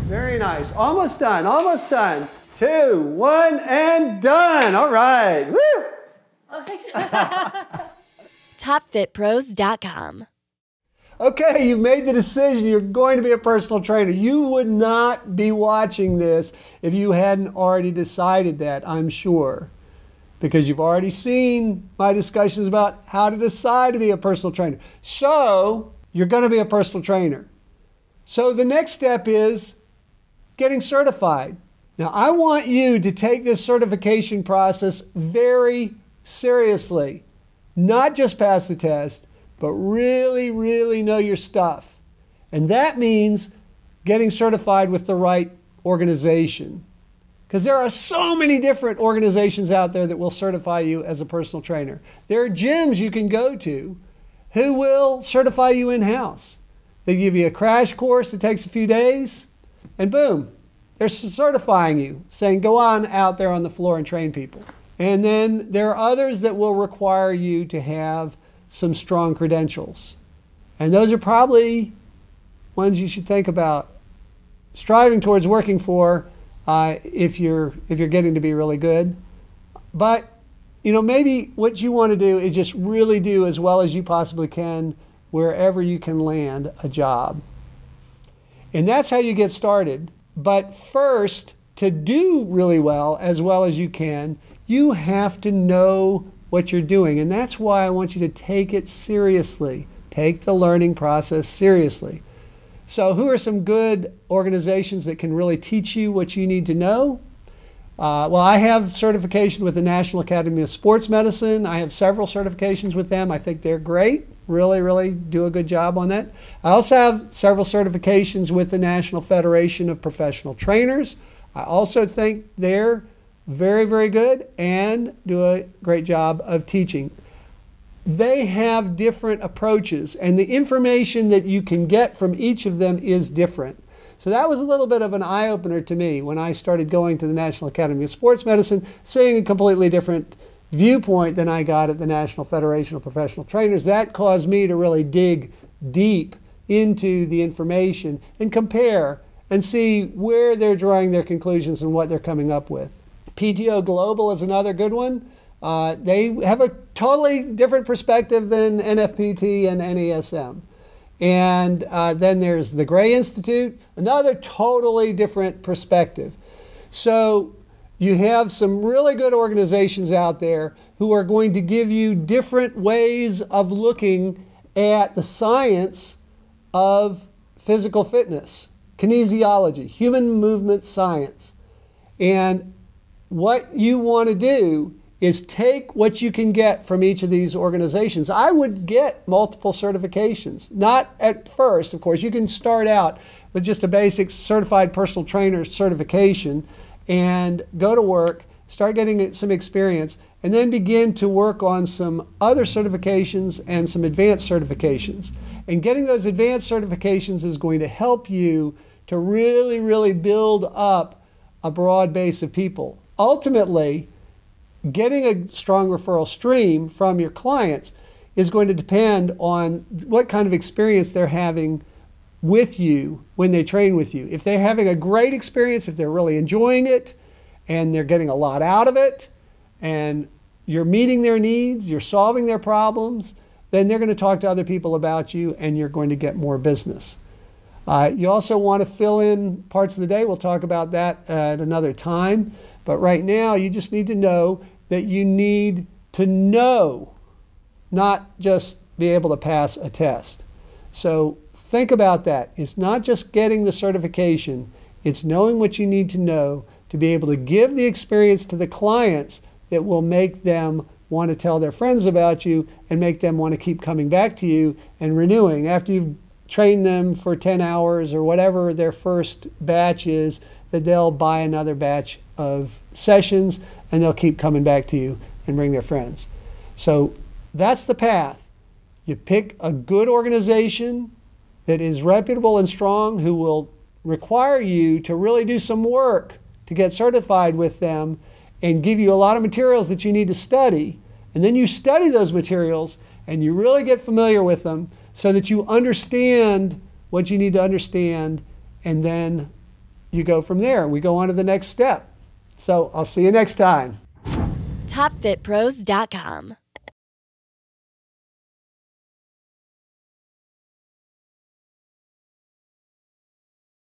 Very nice. Almost done. Almost done. 2, 1, and done. All right. Woo! TopFitPros.com. Okay, you've made the decision. You're going to be a personal trainer. You would not be watching this if you hadn't already decided that, I'm sure. Because you've already seen my discussions about how to decide to be a personal trainer. So, you're going to be a personal trainer. So the next step is getting certified. Now, I want you to take this certification process very seriously. Not just pass the test, but really, really know your stuff. And that means getting certified with the right organization. Because there are so many different organizations out there that will certify you as a personal trainer. There are gyms you can go to who will certify you in-house. They give you a crash course that takes a few days, and boom, they're certifying you, saying go on out there on the floor and train people. And then there are others that will require you to have some strong credentials. And those are probably ones you should think about striving towards working for if you're getting to be really good. But maybe what you want to do is just really do as well as you possibly can wherever you can land a job. And that's how you get started. But first, to do really well as you can, you have to know what you're doing. And that's why I want you to take it seriously. Take the learning process seriously. So who are some good organizations that can really teach you what you need to know? Well, I have certification with the National Academy of Sports Medicine. I have several certifications with them. I think they're great. Really, really do a good job on that. I also have several certifications with the National Federation of Professional Trainers. I also think they're very, very good and do a great job of teaching. They have different approaches, and the information that you can get from each of them is different. So that was a little bit of an eye-opener to me when I started going to the National Academy of Sports Medicine, seeing a completely different viewpoint than I got at the National Federation of Professional Trainers. That caused me to really dig deep into the information and compare and see where they're drawing their conclusions and what they're coming up with. PTO Global is another good one. They have a totally different perspective than NFPT and NASM. And then there's the Gray Institute, another totally different perspective. So you have some really good organizations out there who are going to give you different ways of looking at the science of physical fitness, kinesiology, human movement science. And what you want to do is take what you can get from each of these organizations. I would get multiple certifications. Not at first, of course. You can start out with just a basic certified personal trainer certification and go to work, start getting some experience, and then begin to work on some other certifications and some advanced certifications. And getting those advanced certifications is going to help you to really, really build up a broad base of people. Ultimately, getting a strong referral stream from your clients is going to depend on what kind of experience they're having with you when they train with you. If they're having a great experience, if they're really enjoying it, and they're getting a lot out of it, and you're meeting their needs, you're solving their problems, then they're going to talk to other people about you, and you're going to get more business. You also want to fill in parts of the day. We'll talk about that at another time. But right now, you just need to know that you need to know, not just be able to pass a test. So think about that. It's not just getting the certification, it's knowing what you need to know to be able to give the experience to the clients that will make them want to tell their friends about you and make them want to keep coming back to you and renewing. After you've trained them for 10 hours or whatever their first batch is, that they'll buy another batch of sessions and they'll keep coming back to you and bring their friends. So that's the path. You pick a good organization that is reputable and strong, who will require you to really do some work to get certified with them and give you a lot of materials that you need to study. And then you study those materials and you really get familiar with them so that you understand what you need to understand, and then you go from there. We go on to the next step. So I'll see you next time. TopFitPros.com